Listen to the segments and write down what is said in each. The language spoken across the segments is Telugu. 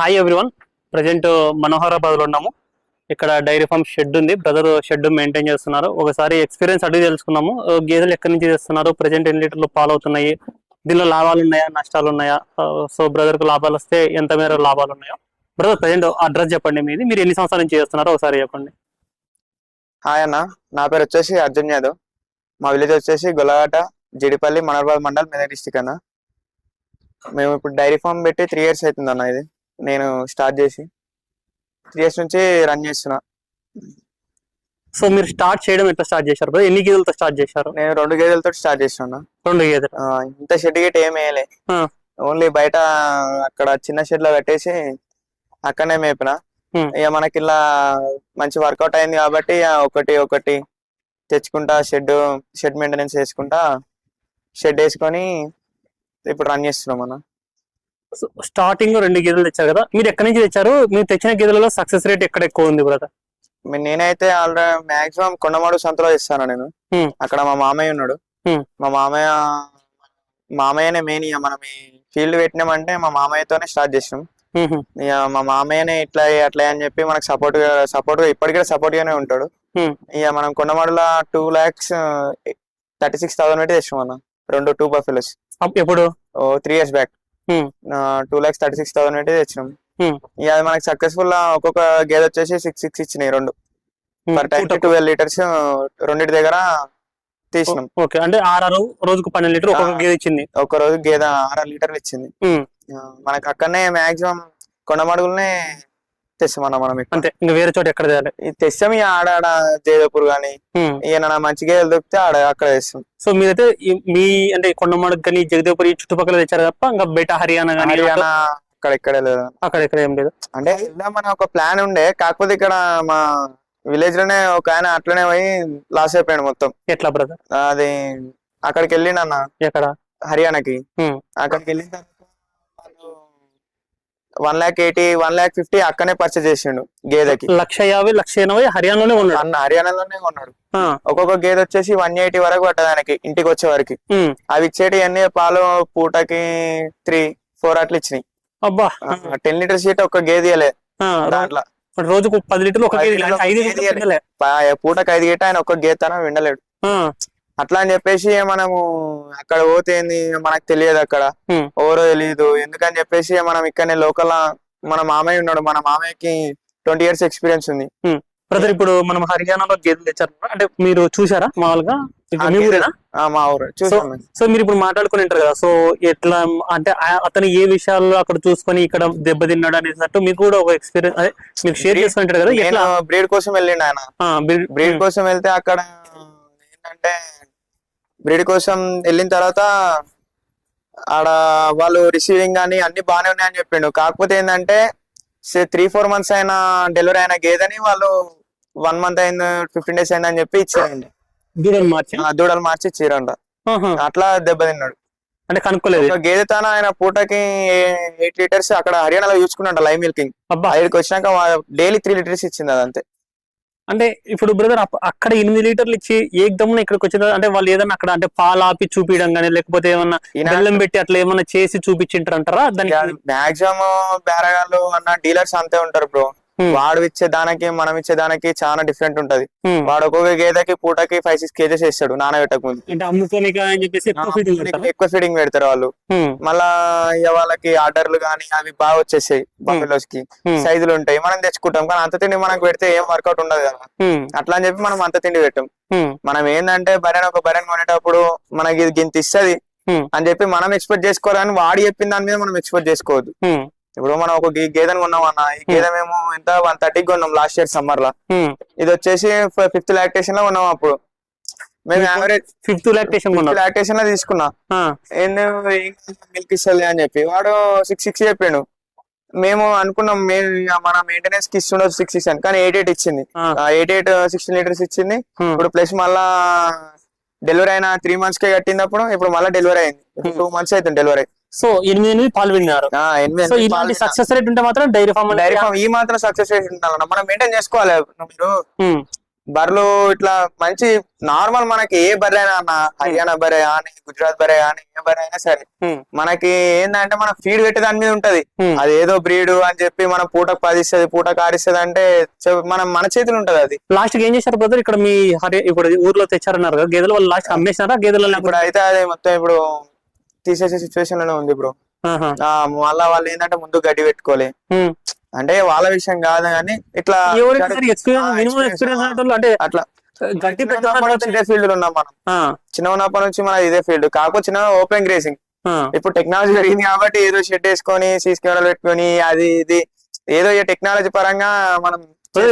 Hi everyone. ప్రజెంట్ మనోహరాబాద్ లో ఉన్నాము. ఇక్కడ డైరీ ఫార్మ్ షెడ్ ఉంది. బ్రదర్ షెడ్ మెయింటైన్ చేస్తున్నారు. ఒకసారి ఎక్స్పీరియన్స్ అడిగి తెలుసుకున్నాము. గేదెలు ఎక్కడి నుంచి చేస్తున్నారు, ప్రజెంట్ ఎన్ని లీటర్లు పాలు అవుతున్నాయి, దీనిలో లాభాలు ఉన్నాయా, నష్టాలు ఉన్నాయా, సో బ్రదర్ కు లాభాలు వస్తే ఎంత మేర లాభాలు ఉన్నాయో. బ్రదర్ ప్రజెంట్ అడ్రస్ చెప్పండి మీది, మీరు ఎన్ని సంవత్సరాల నుంచి చేస్తున్నారో ఒకసారి చెప్పండి. హాయ్ అన్న, నా పేరు వచ్చేసి అర్జున్ యాదవ్. మా విలేజ్ వచ్చేసి గొల్లఘాట, జిడిపల్లి, మనోహరాబాద్ మండల్, మెదక్ డిస్టిక్ అన్న. మేము ఇప్పుడు డైరీ ఫామ్ పెట్టి 3 years అవుతుంది అన్న. ఇది నేను స్టార్ట్ చేసి 3 years నుంచి రన్ చేస్తున్నా. సో మీరు స్టార్ట్ చేయడం ఎట్లా స్టార్ట్ చేశారు బ్రదర్? ఎన్ని గేదెలతో స్టార్ట్ చేశారు? నేను 2 గేదెలతో స్టార్ట్ చేస్తున్నా. 2 గేదెలు. ఇంత షెడ్ గిట్ ఏం వేయలే, ఓన్లీ బయట అక్కడ చిన్న షెడ్ లో కట్టేసి అక్కడనే మేపిన. ఇక మనకి ఇలా మంచి వర్కౌట్ అయింది కాబట్టి ఒకటి ఒకటి తెచ్చుకుంటా, షెడ్ మెయింటెనెన్స్ చేసుకుంటా షెడ్ వేసుకొని ఇప్పుడు రన్ చేస్తున్నాం అన్న. స్టార్టింగ్ 2 గేదెలు తెచ్చారు కదా, మీరు ఎక్కడి నుంచి తెచ్చారు? మీరు తెచ్చిన గేదెలలో సక్సెస్ రేట్ ఎక్కడ ఎక్కువ ఉంది బ్రదర్? నేనైతే ఆల్రెడీ మాక్సిమం కొండమాడు సంతలో ఇస్తాను నేను. అక్కడ మా మామయ్య ఉన్నాడు. మా మామయ్యనే మెయిన్. ఇక మనం ఈ ఫీల్డ్ పెట్టినామంటే మా మామయ్యతోనే స్టార్ట్ చేసినాం. ఇక మా మామయ్యనే ఇట్లా అట్లా అని చెప్పి మనకు సపోర్ట్ గా ఇప్పటికే సపోర్ట్ గానే ఉంటాడు. ఇక మనం కొండమాడులో 2,36,000 పెట్టి తెచ్చాం అన్న. 2 బఫెలోస్. ఎప్పుడు? 3 years బ్యాక్ 2,36,000 పెట్టి తెచ్చినాం. ఇక అది మనకి సక్సెస్ఫుల్. ఒక్కొక్క గేదె వచ్చేసి 6 ఇచ్చినాయి, 2 పర్ టైం 12 లీటర్స్ రెండింటి దగ్గర తీసినాం. ఓకే, అంటే 6 రోజుకు 12 లీటర్ ఒక్కొక్క గేదె ఇచ్చింది. ఒక రోజు గేదె 6 లీటర్లు ఇచ్చింది. మనకి అక్కడనే మాక్సిమం కొండమడుగులనే తెస్తామన్నా మనం. అంతే, ఇంకా వేరే చోట ఎక్కడ తేయాలి? తెస్తాం. ఇక ఆడ జయదేపూర్ గానీ ఏమన్నా మంచి గేదెలు దొరికితే అక్కడ తెస్తాం. సో మీరైతే మీ అంటే కొండమడుగు కానీ జగదేపూర్ ఈ చుట్టుపక్కల తెచ్చారు తప్ప ఇంకా బయట హర్యానా కానీ అక్కడ ఎక్కడ లేదు, అక్కడ ఎక్కడ ఏం లేదు. అంటే మన ఒక ప్లాన్ ఉండే, కాకపోతే ఇక్కడ మా విలేజ్ లోనే ఒక ఆయన అట్లనే పోయి లాస్ అయిపోయాడు మొత్తం. ఎట్లా బ్రదర్? అది అక్కడికి వెళ్ళిండన్న. ఎక్కడ? హర్యానాకి. అక్కడికి వెళ్ళిన తర్వాత 1,80,000 1,50,000 అక్కడనే పర్చేజ్ చేసిండు గేదెకి. 1,50,000 1,80,000 హర్యానాలోనే ఉన్నాడు అన్న. హర్యానాలోనే కొన్నాడు. ఒక్కొక్క గేదె వచ్చేసి 180 వరకు పట్టదు ఆయనకి ఇంటికి వచ్చే వరకు. అవి ఇచ్చేటి అన్ని పాలు పూటకి 3-4 అట్లా ఇచ్చినాయి. అబ్బా, 10 లీటర్స్ సీట్ ఒక గేదె ఇవ్వలే. దాంట్లో రోజుకు 10 లీటర్లు ఒక గేదె. పూటకి 5 గేట ఆయన ఒక్క గేతన విండలేడు. అట్లా అని చెప్పేసి మనము అక్కడ పోతే మనకు తెలియదు, అక్కడ ఎవరో తెలియదు. ఎందుకని చెప్పేసి మనం ఇక్కడనే లోకల్ మన మామయ్య ఉన్నాడు. మన మామయ్యకి 20 years ఎక్స్పీరియన్స్ ఉంది. బ్రదర్ ఇప్పుడు మనం హర్యానాలో గేదెలు తెచ్చారు అంటే మీరు చూసారా మామూలుగా? మా ఊరు చూసాం. సో మీరు ఇప్పుడు మాట్లాడుకుని ఉంటారు కదా, సో ఎట్లా అంటే అతను ఏ విషయాల్లో అక్కడ చూసుకొని ఇక్కడ దెబ్బతిన్నాడు అనేసట్టు మీకు కూడా ఒక ఎక్స్పీరియన్స్ అదే మీకు షేర్ చేసుకుంటారు కదా. ఎట్లా బ్రీడ్ కోసం వెళ్ళిండు ఆయన. బ్రీడ్ కోసం వెళ్తే అక్కడ ఏంటంటే బ్రీడ్ కోసం వెళ్ళిన తర్వాత ఆడ వాళ్ళు రిసీవింగ్ కానీ అన్ని బాగానే ఉన్నాయని చెప్పిండు. కాకపోతే ఏంటంటే 3-4 months అయినా డెలివరీ అయిన గేదని వాళ్ళు 1 month అయింది 15 days అయిందని చెప్పి ఇచ్చారండి. దూడలు మార్చి ఇచ్చారంట. అట్లా దెబ్బతిన్నాడు. అంటే కనుక్కోలేదు. గేదె తాన ఆయన పూటకి 8 లీటర్స్ అక్కడ హర్యానాలో చూసుకున్నాడు లైవ్ మిల్కింగ్. ఇక్కడికి వచ్చినాక డైలీ 3 లీటర్స్ ఇచ్చింది. అదంతే. అంటే ఇప్పుడు బ్రదర్ అక్కడ 8 లీటర్లు ఇచ్చి ఏకదమ్మున ఇక్కడికి వచ్చిన అంటే వాళ్ళు ఏదన్నా అక్కడ అంటే పాలు ఆపి చూపించడం కానీ లేకపోతే ఏమన్నా బెల్లం పెట్టి అట్లా ఏమన్నా చేసి చూపించింటారు అంటారా? దానికి మాక్సిమం బేరగాళ్ళు అన్న డీలర్స్ అంతే ఉంటారు బ్రో. వాడు ఇచ్చే దానికి మనం ఇచ్చే దానికి చాలా డిఫరెంట్ ఉంటది. వాడు ఒక్కొక్క గేదెకి పూటకి 5-6 kgs వేస్తాడు నానబెట్టక ముందు. ఎక్కువ ఫీడింగ్ పెడతారు వాళ్ళు. మళ్ళా వాళ్ళకి ఆర్డర్లు గానీ అవి బాగా వచ్చేసాయి. బఫెలోస్ కి సైజులు ఉంటాయి, మనం తెచ్చుకుంటాం. కానీ అంత తిండి మనకు పెడితే ఏం వర్కౌట్ ఉండదు కదా. అట్లా అని చెప్పి మనం అంత తిండి పెట్టాం. మనం ఏంటంటే ఒక బరెన్ కొనేటప్పుడు మనకి ఇది గింత ఇస్తుంది అని చెప్పి మనం ఎక్స్పెక్ట్ చేసుకోవాలి. కానీ వాడు చెప్పిన దాని మీద మనం ఎక్స్పెక్ట్ చేసుకోవద్దు. ఇప్పుడు మనం ఒక గేదెని కొన్నాం అన్న. ఈ గేదె మేము ఎంత 130కి కొన్నాం లాస్ట్ ఇయర్ సమ్మర్ లో. ఇది వచ్చేసి 5th lactation లో ఉన్నాం. అప్పుడు మేము యావరేజ్ 5th lactation లో తీసుకున్నా. మిల్క్ ఇస్తుంది అని చెప్పి వాడు 6 చెప్పిండు. మేము అనుకున్నాం మన మెయింటెనెన్స్ కి ఇస్తుండదు 6 ఇచ్చాను, కానీ 8 ఇచ్చింది. 8 16 లీటర్స్ ఇచ్చింది. ఇప్పుడు ప్లస్ మళ్ళా డెలివరీ అయిన 3 months కే కట్టినప్పుడు ఇప్పుడు మళ్ళీ డెలివరీ అయింది. 2 months అవుతుంది డెలివరీ. సో 8 పాలు విన్నారు. ఇలాంటి సక్సెస్ రేట్ ఉంటే మాత్రం డైరీ ఫార్మ్ ఈ మాత్రం సక్సెస్ రేట్ ఉండాలన్న మనం మెయింటైన్ చేసుకోవాలి. మీరు బర్రెలు ఇట్లా మంచి నార్మల్ మనకి ఏ బర్రె అయినా అన్న హర్యానా బర్రె కానీ గుజరాత్ బర్రె కానీ ఏ బర్రె అయినా సరే మనకి ఏంటంటే మనం ఫీడ్ పెట్టే దాని మీద ఉంటది. అది ఏదో బ్రీడ్ అని చెప్పి మనం పూటకు 10 ఇస్తుంది పూటకు 6 ఇస్తుంది అంటే మనం మన చేతులు ఉంటది. అది లాస్ట్ కి ఏం చేశారు బ్రదర్ ఇక్కడ మీ ఇప్పుడు ఊర్లో తెచ్చారన్నారు కదా గేదెలు, వాళ్ళు లాస్ట్ అమ్మేసినారా గేదెలు? ఇప్పుడు అయితే అది మొత్తం ఇప్పుడు తీసేసే సిచ్యువేషన్ లోనే ఉంది బ్రో. మళ్ళా వాళ్ళు ఏంటంటే ముందు గడ్డి పెట్టుకోలే అంటే వాళ్ళ విషయం కాదు కానీ ఇట్లా అట్లా గడ్డి ఇదే ఫీల్డ్ లో ఉన్నాం మనం. చిన్న ఉన్నప్పటి నుంచి మన ఇదే ఫీల్డ్ కాకపోతే చిన్న ఓపెన్ గ్రేసింగ్. ఇప్పుడు టెక్నాలజీ పెరిగింది కాబట్టి ఏదో షెడ్ వేసుకొని సీసీ కెమెరాలు పెట్టుకొని అది ఇది ఏదో ఈ టెక్నాలజీ పరంగా మనం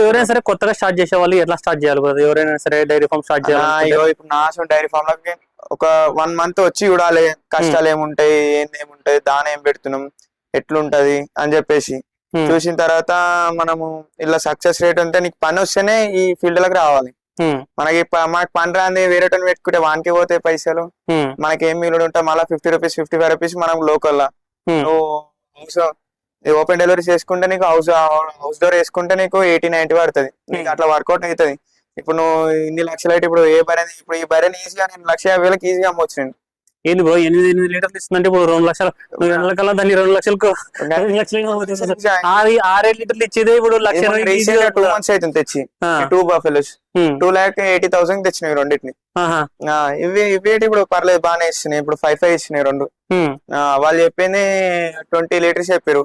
ఎవరైనా సరే కొత్తగా స్టార్ట్ చేసే వాళ్ళు ఎట్లా స్టార్ట్ చేయాలి బ్రదర్? ఎవరైనా సరే డైరీ ఫార్మ్ స్టార్ట్ చేయాలి. ఇప్పుడు నా డైరీ ఫార్మ్ లోకి ఒక 1 month వచ్చి చూడాలి కష్టాలు ఏముంటాయి ఏముంటాయి దాని ఏం పెడుతున్నాం ఎట్లుంటది అని చెప్పేసి చూసిన తర్వాత మనము ఇలా సక్సెస్ రేట్ ఉంటే నీకు పని వస్తేనే ఈ ఫీల్డ్ లకు రావాలి. మనకి పని రాని వేరే పెట్టుకుంటే వానికి పోతే పైసలు మనకి ఏం మిగులు ఉంటాయి మళ్ళీ 50 రూపీస్ 55 రూపీస్ మనం లోకల్ ఓపెన్ డెలివరీ చేసుకుంటే నీకు హౌస్ డోర్ వేసుకుంటే నీకు 80-90 పడుతుంది. నీకు అట్లా వర్కౌట్ అవుతుంది. ఇప్పుడు నువ్వు ఇన్ని లక్షలు అయితే ఇప్పుడు ఏ బర్రెని ఇప్పుడు ఈ బర్రెని ఈజీగా నేను 1,50,000 ఈజీగా అమ్మొచ్చు. నేను ఏంది బ్రో 8 లీటర్లు ఇస్తుందంటే ఇప్పుడు 2 లక్షలు కల్లా దాన్ని 2 లక్షలకు 2 లక్షలు 6 లీటర్లు ఇచ్చేదే ఇప్పుడు 2 months అవుతుంది తెచ్చి 2 బఫెలోస్ 2,80,000 తెచ్చినాయి రెండింటిని. ఇవి ఇప్పుడు పర్లేదు బాగానే ఇస్తున్నాయి. ఇప్పుడు 5 ఇచ్చినాయి 2. వాళ్ళు చెప్పింది 20 లీటర్స్ చెప్పారు.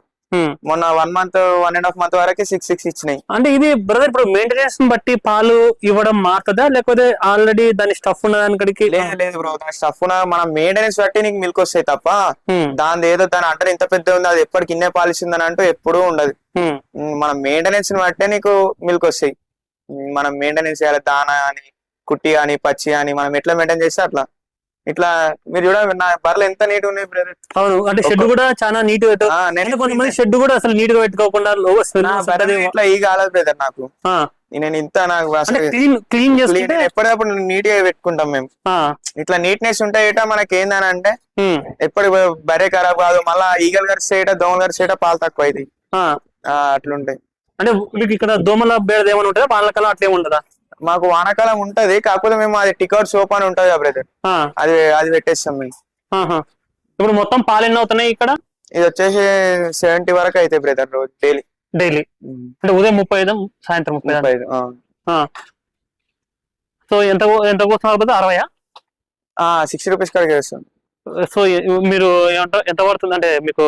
మొన్న 1 month 1.5 month వరకు 6 ఇచ్చినాయి. అంటే ఇది బ్రదర్ ఇప్పుడు మెయింటెనెన్స్ బట్టి పాలు ఇవ్వడం మారుతుందా లేకపోతే ఆల్రెడీ దాని స్టఫ్ ఉన్నదానికి? లేదు బ్రో దాని స్టఫ్ మనం మెయింటెనెన్స్ బట్టి నీకు మిల్క్ వస్తాయి తప్ప దాని ఏదో దాని అంటే ఇంత పెద్ద ఉంది అది ఎప్పటికి ఇన్నే పాలు ఇచ్చిందని అంటూ ఎప్పుడూ ఉండదు. మన మెయింటెనెన్స్ బట్టే నీకు మిల్క్ వస్తాయి. మనం మెయింటెనెన్స్ చేయాలి దానా అని కుట్టి అని పచ్చి అని మనం ఎట్లా మెయింటైన్ చేస్తే అట్లా ఇట్లా మీరు చూడండి నా బర్రెలు ఎంత నీట్ ఉన్నాయి బ్రదర్. అవును అంటే షెడ్ కూడా చాలా నీట్ గా కొంతమంది షెడ్ కూడా అసలు నీట్ గా పెట్టుకోకుండా ఇట్లా ఈ కాలేదు బ్రదర్ నాకు. నేను ఇంత నాకు క్లీన్ ఎప్పటికప్పుడు నీట్ గా పెట్టుకుంటాం మేము. ఇట్లా నీట్నెస్ ఉంటాయి మనకి ఏందని అంటే ఎప్పుడు బర్రె ఖరాబ్ కాదు. మళ్ళా ఈగలు గరిసేట దోమలు గరిసేట పాలు తక్కువ అవుతాయి అట్లుంటాయి. అంటే మీకు ఇక్కడ దోమల బేడ ఏమైనా ఉంటుందా వానకాలం అట్లే ఉంటుందా? మాకు వానాకాలం ఉంటది కాకపోతే మేము అది టికౌట్ సోప్ అని ఉంటది కదా బ్రదర్ అది పెట్టేస్తాం మేము. ఇప్పుడు మొత్తం పాలు ఎన్ని అవుతున్నాయి ఇక్కడ? ఇది వచ్చేసి 70 వరకు అయితే బ్రదర్ రోజు డైలీ అంటే ఉదయం 35 సాయంత్రం 35. సో ఎంత కోస్తున్నారు బ్రదర్? 60 రూపీస్ కాడికి వేస్తాం. సో మీరు ఏమంటారు ఎంత పడుతుంది అంటే మీకు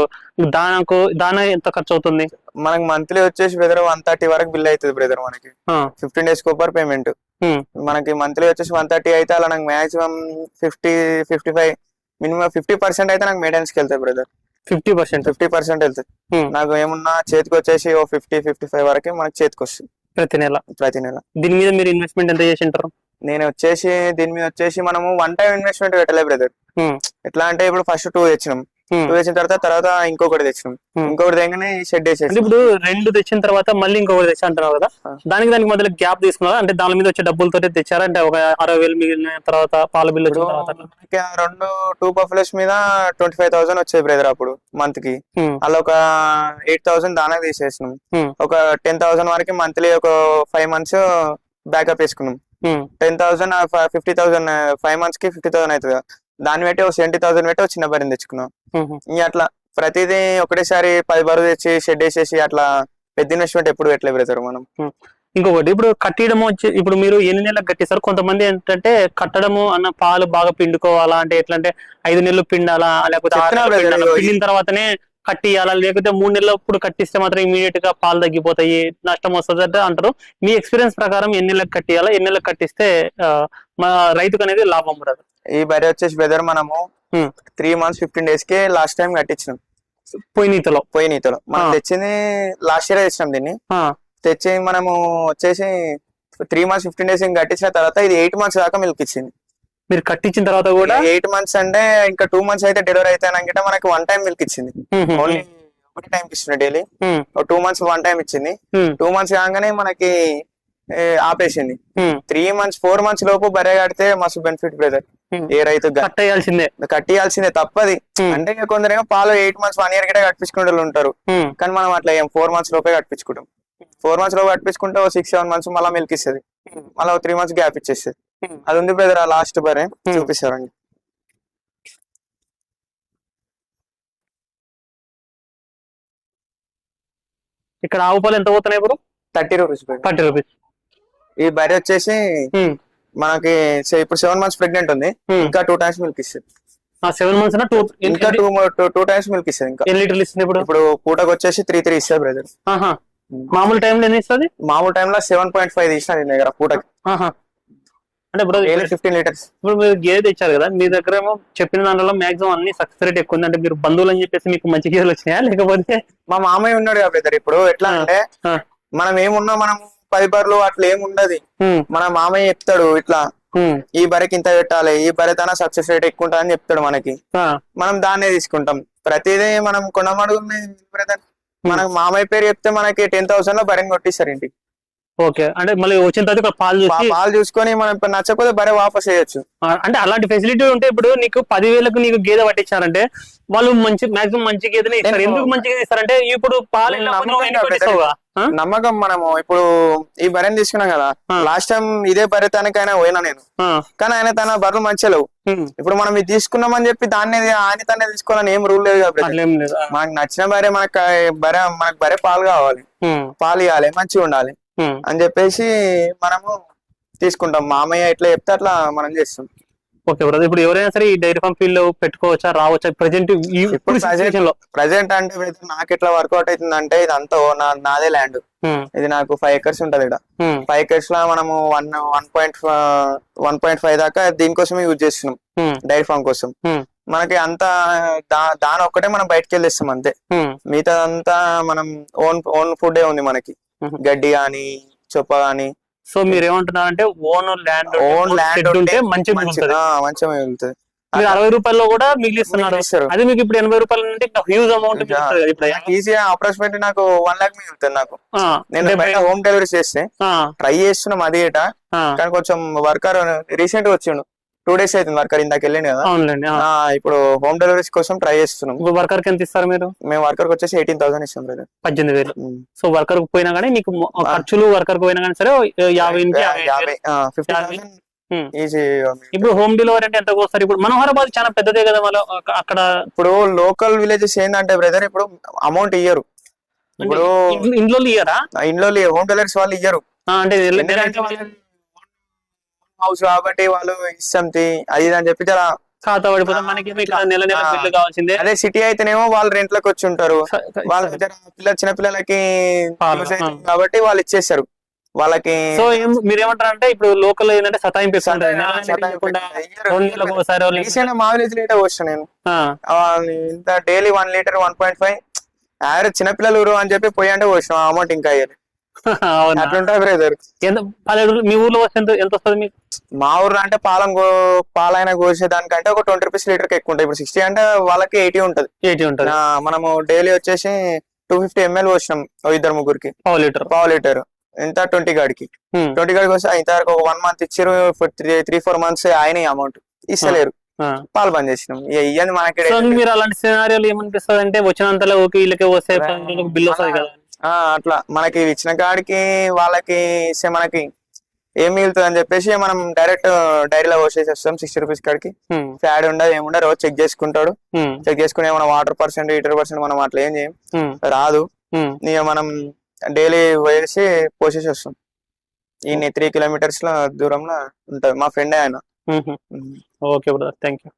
దానా ఎంత ఖర్చు అవుతుంది? మనకి మంత్లీ వచ్చేసి బ్రదర్ 130 వరకు బిల్ అవుతుంది బ్రదర్. మనకి 15 days కోపర్ పేమెంట్. మనకి మంత్లీ వచ్చేసి 130 అయితే అలా నాకు మాక్సిమం 50-55 మినిమం 50% అయితే నాకు మెయింటెనెన్స్ కి వెళ్తాయి బ్రదర్. 50% వెళ్తాయి. నాకు ఏమున్నా చేతికి వచ్చేసి 50-55 వరకే మనకి చేతికి వస్తుంది ప్రతి నెల. దీని మీద మీరు ఇన్వెస్ట్మెంట్ ఎంత చేసి ఉంటారు? నేను వచ్చేసి దీని మీద వచ్చేసి మనము 1 time ఇన్వెస్ట్మెంట్ పెట్టలే బ్రదర్. ఎట్లా అంటే ఇప్పుడు ఫస్ట్ 2 తెచ్చినాం. 2 తెచ్చిన తర్వాత ఇంకొకటి తెచ్చినాం. ఇంకొకటి తెగానే షెడ్ వేసేసి ఇప్పుడు 2 తెచ్చిన తర్వాత మళ్ళీ ఇంకొకటి తెచ్చి అంటున్నావు కదా దానికి మధ్యలో గ్యాప్ తీసుకున్నారా? అంటే దాని మీద వచ్చే డబ్బులతో తెచ్చారా? అంటే ఒక 60,000 మిగిలిన తర్వాత పాల బిల్లు వచ్చిన తర్వాత 2 బఫెలోస్ మీద 25,000 వచ్చాయి బ్రదర్ అప్పుడు మంత్ కి. అలా ఒక 8,000 దానికి తీసేసినాం. ఒక 10,000 వరకు మంత్లీ ఒక 5 months బ్యాకప్ వేసుకున్నాం. 10,000 50,000 5 months కి 50,000 అవుతుంది. దాన్ని పెట్టి ఒక 70,000 పెట్టి ఒక చిన్న బర్రెని తెచ్చుకున్నాం. అట్లా ప్రతిదీ ఒకటేసారి 10 బర్రెలు తెచ్చి షెడ్ వేసేసి అట్లా పెద్ద ఇన్వెస్ట్మెంట్ ఎప్పుడు పెట్టలే బ్రదర్ మనం. ఇంకొకటి ఇప్పుడు కట్టడం వచ్చి ఇప్పుడు మీరు ఎన్ని నెలలకు కట్టిస్తారు? కొంతమంది ఏంటంటే కట్టడము అన్న పాలు బాగా పిండుకోవాలా అంటే ఎట్లా అంటే 5 నెలలు పిండాలా లేకపోతే పిండిన తర్వాతనే కట్టియాలా లేకపోతే 3 నెలలు ఇప్పుడు కట్టిస్తే మాత్రం ఇమీడియట్ గా పాలు తగ్గిపోతాయి నష్టం వస్తుంది అంటే అంటారు. మీ ఎక్స్పీరియన్స్ ప్రకారం ఎన్ని నెలలకు కట్టియాలా ఎన్ని నెలలకు కట్టిస్తే రైతుకు అనేది లాభం ఉండదు? ఈ బర్రె వచ్చేసి బ్రదర్ మనము 3 months 15 days కి లాస్ట్ టైం కట్టించినాం. పోయినీతలో మనం తెచ్చింది లాస్ట్ ఇయర్ తెచ్చినాం. దీన్ని తెచ్చి మనము వచ్చేసి 3 months 15 days కట్టించిన తర్వాత ఇది 8 months దాకా మిల్క్ ఇచ్చింది. మీరు కట్టించిన తర్వాత కూడా 8 months అంటే ఇంకా 2 months అయితే డెలివరీ అయితే మనకి 1 time మిల్క్ ఇచ్చింది. ఓన్లీ 1 time ఇస్తుంది డైలీ. 2 months 1 time ఇచ్చింది. 2 months కాగానే మనకి ఆపేసింది. 3 months 4 months లోపు బర్రె కడితే మస్తు బెనిఫిట్ బ్రదర్. ఏ రైతు కట్టియాల్సిందే తప్పది. అంటే కొందరేమో పాలు 8 months 1 year గిటే కట్టించుకునే వాళ్ళు ఉంటారు. కానీ మనం అట్లా 4 months లోపే కట్టించుకుంటాం. 4 months లోపు కట్టించుకుంటే 6-7 months మళ్ళీ మిల్క్ ఇస్తుంది. మళ్ళీ 3 months గ్యాప్ ఇచ్చేస్తుంది. Hmm. అది ఉంది బ్రదర్, ఆ లాస్ట్ బరే చూపిస్తారండి. ఇక్కడ ఆవు పాలు ఎంత పోతున్నాయి ఇప్పుడు? 30 rupees బ్రదర్. 30 రూపీస్. ఈ బర్రె వచ్చేసి మనకి ఇప్పుడు 7 months ప్రెగ్నెంట్ ఉంది, ఇంకా 2 times మిల్క్ ఇస్తుంది. 7 months ఇంకా 2 times మిల్క్ ఇస్తుంది. ఇంకా ఎన్ని లీటర్లు ఇస్తుంది ఇప్పుడు? ఇప్పుడు పూటకు వచ్చేసి 3 ఇస్తుంది బ్రదర్. మామూలు టైంలో ఎన్ని ఇస్తుంది? మామూలు టైంలో 7.5 తీసిన దీని దగ్గర పూటకి. అంటే ఇప్పుడు 15 liters. ఇప్పుడు మీరు గేదె తెచ్చారు కదా, మీ దగ్గర ఏమో చెప్పిన దానిలో మాక్సిమం అన్ని సక్సెస్ రేట్ ఎక్కువ ఉంది. అంటే మీరు బంధువులు అని చెప్పేసి మీకు మంచి గేదెలు వచ్చినాయా, లేకపోతే? మా మామయ్య ఉన్నాడు కదా బ్రదర్. ఇప్పుడు ఎట్లా అంటే మనం ఏమున్నా మనం 10 బర్రెలు అట్లా ఏముండదు. మన మామయ్య చెప్తాడు ఇట్లా ఈ బర్రెకి ఇంత పెట్టాలి, ఈ బర్రె తన సక్సెస్ రేట్ ఎక్కువ ఉంటుంది అని చెప్తాడు మనకి. మనం దాన్నే తీసుకుంటాం. ప్రతిదీ మనం కొనమడుగు బ్రదర్. మనకు మామయ్య పేరు చెప్తే మనకి 10,000 లో బర్రెని కొట్టిస్తారు ఇంటికి. ఓకే, అంటే మళ్ళీ వచ్చిన తర్వాత పాలు చూసుకొని మనం నచ్చకపోతే బర్రె వాపస్ వేయచ్చు. అంటే అలాంటి ఫెసిలిటీ ఉంటే ఇప్పుడు నీకు 10,000కు నీకు గేదె పట్టించారంటే వాళ్ళు మంచి మంచి గేదెని ఇస్తారు. ఎందుకు మంచి గేదె ఇస్తారంటే ఇప్పుడు పాలు నమ్మకం. మనము ఇప్పుడు ఈ బర్రెని తీసుకున్నాం కదా, లాస్ట్ టైం ఇదే బర్రె తనకైనా పోయినా నేను, కానీ ఆయన తన బర్రెలు మంచిలేవు. ఇప్పుడు మనం ఇది తీసుకున్నామని చెప్పి దాన్ని ఆయన తనే తీసుకోవాలని ఏం రూల్ లేదు కాబట్టి మనకు నచ్చిన బర్రె మనకు బర్రె పాలు కావాలి, పాలు ఇవ్వాలి, మంచిగా ఉండాలి అని చెప్పేసి మనము తీసుకుంటాం. మామయ్య ఎట్లా చెప్తే అట్లా మనం చేస్తాం. ఓకే బ్రదర్, ఇప్పుడు ఎవరైనా సరే ఈ డైరీ ఫార్మ్ ఫీల్డ్ లో పెట్టుకోవచ్చా, రావచ్చా? ప్రెజెంట్ అంటే నాకు ఎట్లా వర్కౌట్ అవుతుంది అంటే, ఇదంతా నాదే ల్యాండ్. ఇది నాకు 5 acres ఉంటది. ఇక్కడ 5 acres లో మనము 1.5 దాకా దీనికోసమే యూజ్ చేస్తున్నాం, డైరీ ఫార్మ్ కోసం. మనకి అంతా దాని ఒక్కటే మనం బయటకు వెళ్ళేస్తాం అంతే. మిగతా అంతా మనం ఓన్ ఫుడ్ ఉంది మనకి, గడ్డి గాని చొప్ప గాని. సో మీరు ఏమంటున్నారంటే ఓన్ ల్యాండ్ ఉంటే మంచిగా మిగులుతుంది. మీరు 60 రూపాయల్లో కూడా మిగిలిస్తున్నారు. అది మీకు ఇప్పుడు 80 రూపాయలు అంటే హ్యూజ్ అమౌంట్. ఈజీగా అప్రాక్సిమేట్ నాకు 1 lakh మిగులుతుంది నాకు. నేను బయట హోమ్ డెలివరీ చేస్తే ట్రై చేస్తున్నాం అది ఏటా, కానీ కొంచెం వర్కర్ రీసెంట్ గా వచ్చిండు, 2 days అవుతుంది వర్కర్, ఇందాక వెళ్ళండి కదా. ఇప్పుడు హోమ్ డెలివరీస్ కోసం ట్రై చేస్తున్నాం. వర్కర్ కి ఎంత ఇస్తారు మీరు? మేము వర్కర్ వచ్చేసి 18,000 ఇస్తాం బ్రదర్. 18,000. సో వర్కర్ కు పోయినా కానీ నీకు ఖర్చులు వర్కర్ కు పోయినా కానీ సరే 50,000 ఈజీ. ఇప్పుడు హోమ్ డెలివరీ అంటే ఎంత వస్తారు? ఇప్పుడు మనోహరాబాద్ చాలా పెద్దదే కదా, మళ్ళీ అక్కడ ఇప్పుడు లోకల్ విలేజెస్ ఏంటంటే బ్రదర్, ఇప్పుడు అమౌంట్ ఇయ్యరు. ఇప్పుడు ఇంట్లో ఇయ్యరా? ఇంట్లో హోమ్ డెలివరీస్ వాళ్ళు ఇయ్యరు. అంటే హౌస్ కాబట్టి వాళ్ళు ఇస్తాం అది అని చెప్పి చాలా ఖాతా పడిపోతాం మనకి. నెల బిల్లు కావాల్సిందే. అదే సిటీ అయితేనేమో వాళ్ళు రెంట్ లోకి వచ్చి ఉంటారు, వాళ్ళ చిన్న పిల్లలకి కాబట్టి వాళ్ళు ఇచ్చేస్తారు వాళ్ళకి. సో మీరేమంటారు అంటే ఇప్పుడు లోకల్ ఏంటంటే సతాయింపు మా విలేజ్ లీటర్ వచ్చాను నేను. ఇంత డైలీ 1 liter 1.5 యావరేజ్ చిన్నపిల్లలు అని చెప్పి పోయి అంటే వచ్చిన అమౌంట్ ఇంకా అయ్యాలి. అట్లుంటాయి బ్రదర్. మీ ఊర్లో ఎంత వస్తుంది మీకు? మా ఊర్లో అంటే పాలైన కోసే దానికంటే ఒక 20 rupees లీటర్ ఎక్కువ ఉంటాయి. ఇప్పుడు 60 అంటే వాళ్ళకి 80 ఉంటది. మనము డైలీ వచ్చేసి 250 ml వచ్చినాం 2-3 పావు లీటర్. ఎంత 20 గాడికి 20 గాడికి వస్తే ఇంతవరకు ఒక 1 month ఇచ్చారు, 3-4 months ఆయన అమౌంట్ ఇస్తలేరు, పాలు బంద్ చేసినాం. ఇవన్నీ మనకి. మీరు అలాంటి సినారియోలు ఏమనిపిస్తుంది అంటే వచ్చినంతలో ఓకే వీళ్ళకే వస్తే బిల్ వస్తుంది కదా, అట్లా మనకి ఇచ్చిన కాడికి వాళ్ళకి ఇస్తే మనకి ఏం మిగులుతుంది అని చెప్పేసి మనం డైరెక్ట్ డైరీలో పోసేసేస్తాం 60 rupees కాడికి. ఫ్యాడ్ ఉండదు ఏముండదు, రోజు చెక్ చేసుకుంటాడు. చెక్ చేసుకుని ఏమైనా వాటర్ పర్సెంట్ లీటర్ పర్సెంట్ మనం అట్లా ఏం చేయం, రాదు. మనం డైలీ వేసి పోసేసి వస్తాం. ఈ 3 kilometers దూరంలో ఉంటది. మా ఫ్రెండ్ ఆయన. Okay brother, thank you.